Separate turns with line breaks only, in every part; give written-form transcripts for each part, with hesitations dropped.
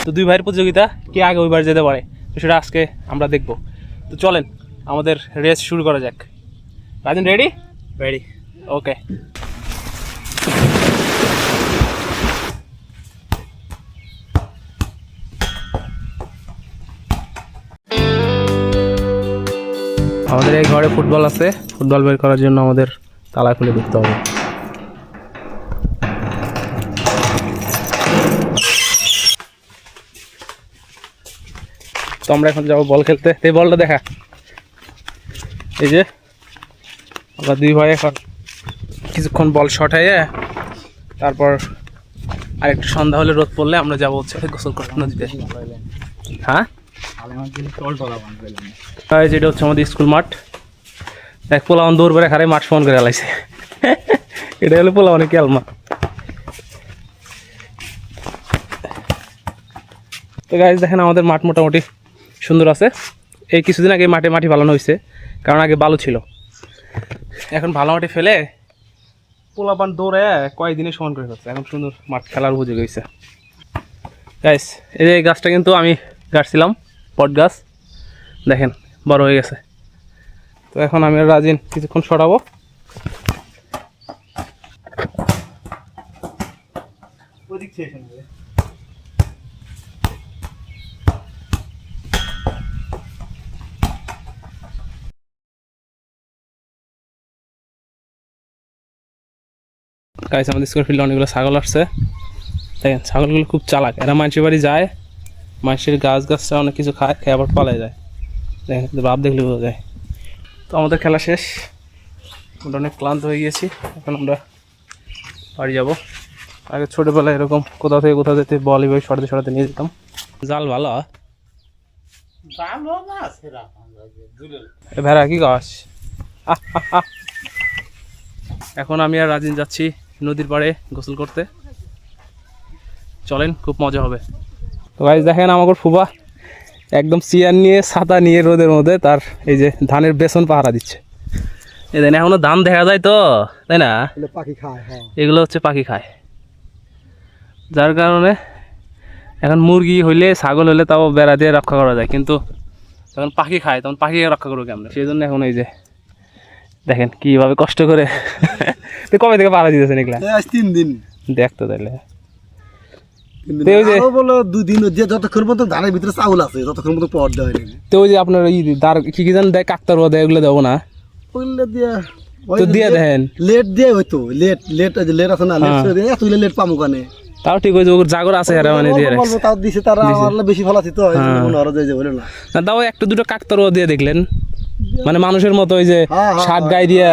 তো দুই ভাইয়ের প্রতিযোগিতা কে আগে ওইবার যেতে পারে, তো সেটা আজকে আমরা দেখব। তো চলেন আমাদের রেস শুরু করা যাক। রাজন রেডি? রেডি, ওকে। আমাদের এই ঘরে ফুটবল আছে, ফুটবল বের করার জন্য আমাদের তালা খুলে ঢুকতে হবে। তো আমরা এখন যাবো বল খেলতে। এই বলটা দেখা, এই যে আমরা দুই ভাই এখন কিছুক্ষণ বল শটাইয়ে তারপর আরেকটু সন্ধ্যা হলে রোদ পড়লে আমরা যাবো হচ্ছে গোসল করতে নদীতে। হ্যাঁ, যেটা হচ্ছে আমাদের স্কুল মাঠ। এক পোলাওয়ান দৌড় বেড়ে খারে মাঠ সমান করে আলাইছে। এটা হলো পোলাওয়ানের ক্যালমা। তো গাইজ দেখেন আমাদের মাঠ মোটামুটি সুন্দর আছে। এই কিছুদিন আগে মাঠে মাটি ভালো হয়েছে, কারণ আগে বালু ছিল। এখন ভালো মাটি ফেলে পোলাপান দৌড়ে কয়েকদিনে সমান করে ফেলছে, এখন সুন্দর মাঠ খেলার উপযোগী হয়েছে। গাইজ এই যে গাছটা কিন্তু আমি গাছছিলাম, পট গাছ, দেখেন বড় হয়ে গেছে। তো এখন আমি আর রাজিন কিছুক্ষণ সরাবো। গাইস আমাদের স্কোয়ার ফিল্ডে অনেকগুলো ছাগল আসছে। দেখেন ছাগলগুলো খুব চালাক, এরা মানুষের বাড়ি যায়, মানুষের গাছটা অনেক কিছু খায়, খেয়ে আবার পালায় যায়। দেখেন ভাব দেখলে বোঝা যায়। তো আমাদের খেলা শেষ, আমরা অনেক ক্লান্ত হয়ে গিয়েছি, এখন আমরা বাড়ি যাবো। আগে ছোটোবেলায় এরকম কোথাও থেকে কোথাও যেতে বল এইভাবে সরাতে নিয়ে যেতাম। জাল ভালো ভেড়া কি গাছ। এখন আমি আর রাজিন যাচ্ছি নদীর পাড়ে গোসল করতে, চলেন খুব মজা হবে। তো গাইস দেখেন আমাকে ফুবা একদম চেয়ার নিয়ে ছাতা নিয়ে রোদের মধ্যে তার এই যে ধানের বেসন পাহারা দিচ্ছে। এই দেন এখনো ধান দেখা যায় তো, তাই না?
পাখি খায়,
এগুলো হচ্ছে পাখি খায়, যার কারণে এখন মুরগি হইলে ছাগল হইলে তাও বেড়া দিয়ে রক্ষা করা যায়, কিন্তু যখন পাখি খায় তখন পাখিকে রক্ষা করবো কেমন? সেই জন্য এখন এই যে দেখেন কিভাবে কষ্ট করে কবে থেকে পাহারা দিতেছেন এগুলা?
3 দিন
দেখতো তাইলে
যতক্ষণ পর্যন্ত ধানের ভিতরে চাউল আছে ততক্ষণ পর্যন্ত পর দেওয়া হয়নি।
তো ওই যে আপনার কি কি জান দেয়, কাকতার দেয়, এগুলো দেবো না তো দিয়ে দেখেন
লেট দিয়ে হয়তো লেট আছে না, এত লেট পামু কানে।
তাও ঠিক হয়েছে, ওর জাগর আছে এরা মানে দিয়ে রাখছে,
তাও দিছে তারা আমার বেশি ফলাছি তো বলে না।
তাও একটা দুটো কাকতার দিয়ে দেখলেন, মানে মানুষের মতো ওই যে শার্ট গায়ে দিয়া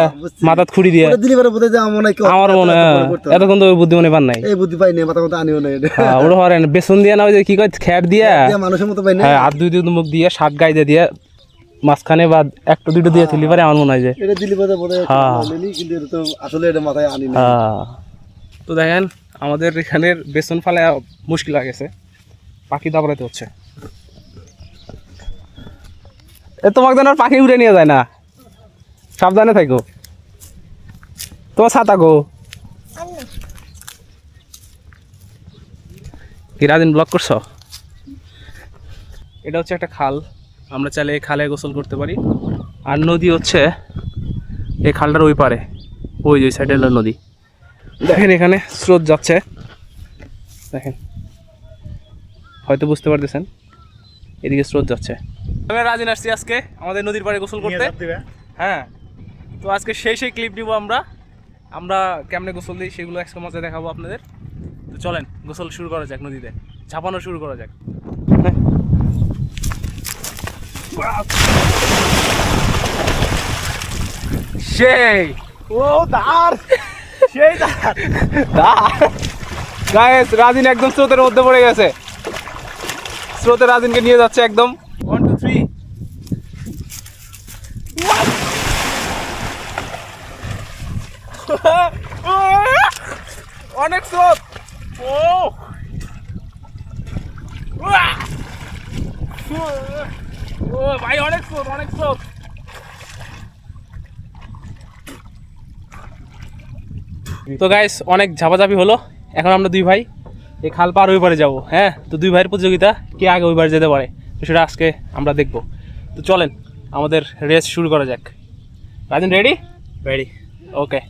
মাথাত খুঁড়ি দিয়া আমার মনে হয় এতক্ষণ তো ওই বুদ্ধি মনে পান নাই,
এই বুদ্ধি পাই নাই, মাথা মতো আনিও নাই।
ওরা হরেন বেসন দিয়া না ওই যে কি কয় খ্যাট দিয়া
মানুষের মতো পাই না,
হাত দুই মুখ দিয়ে শার্ট গায়ে দিয়ে মাঝখানে বা একটা দুটো দিয়ে তুলি পারে আমার মনে হয় যে
এটা দিলি বোধহয় কিন্তু এটা তো আসলে এটা মাথায় আনি না।
তো দেখেন আমাদের এখানের বেসন ফালে মুশকিল হয়ে গেছে, পাখি দাবড়াতে হচ্ছে। তোমাকে যেন পাখি উড়ে নিয়ে যায় না, সাবধানে থাকো। তোমার ছাতা গো কিরাদিন ব্লক করছো। এটা হচ্ছে একটা খাল, আমরা চাইলে এই খালে গোসল করতে পারি। আর নদী হচ্ছে এই খালটার ওই পারে, ওই যে সাইডে হলো নদী। দেখেন এখানে স্রোত যাচ্ছে, দেখেন হয়তো বুঝতে পারতেছেন, এদিকে স্রোত যাচ্ছে। আমি রাজিন আসছি আজকে আমাদের নদীর পাড়ে গোসল করতে। হ্যাঁ, তো আজকে সেই ক্লিপ নিব আমরা কেমনে গোসল দিই সেগুলো আজকে মজা দেখাবো আপনাদের। তো চলেন গোসল শুরু করা যাক, নদীতে ঝাঁপানো শুরু করা যাক। সেই
ও দাঁড়, সেই দাঁড়
গাইস, রাজিন একদম স্রোতের মধ্যে পড়ে গেছে, স্রোতে রাজিনকে নিয়ে যাচ্ছে একদম। 1 2 3 অনেক স্রোত, ও ভাই অনেক স্রোত। তো গাইস অনেক ঝাপাঝাপি হলো, এখন আমরা দুই ভাই এই খাল পার ওই পারে যাবো। হ্যাঁ, তো দুই ভাইয়ের প্রতিযোগিতা কে আগে ওই পারে যেতে পারে, তো সেটা আজকে আমরা দেখবো। তো চলেন আমাদের রেস শুরু করা যাক। রাজন রেডি? রেডি, ওকে।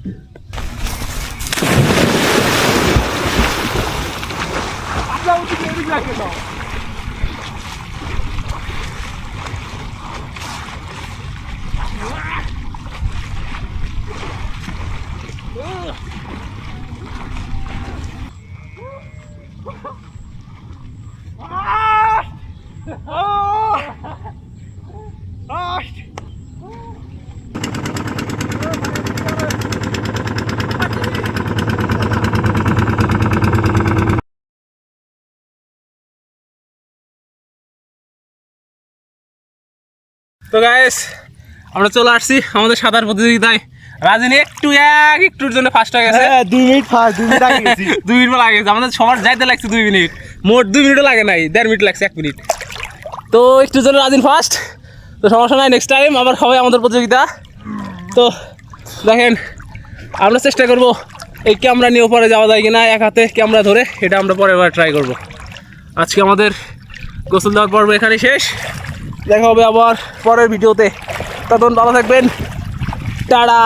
তো গাইস আমরা চলে আসছি আমাদের সাঁতার প্রতিযোগিতায়। রাজনী একটুর জন্য ফার্স্ট হয়ে গেছে।
2 মিনিট ফার্স্ট 2 মিনিট আগে গেছি।
2 মিনিট লাগে গেছে, আমাদের সবার যাইতে লাগছে 2 মিনিট, মোট 2 মিনিটও লাগে নাই, 1.5 মিনিট লাগছে, 1 মিনিট। তো একটুর জন্য রাজিন ফার্স্ট, তো সমস্যা নাই, নেক্সট টাইম আবার হবে আমাদের প্রতিযোগিতা। তো দেখেন আমরা চেষ্টা করব এই ক্যামেরা নিয়ে পরে যাওয়া যায় কিনা, এক হাতে ক্যামেরা ধরে, এটা আমরা পরের বার ট্রাই করব। আজকে আমাদের গোসল দেওয়ার পর্ব এখানেই শেষ, দেখা হবে আবার পরের ভিডিওতে। ততক্ষণ ভালো থাকবেন, টাটা।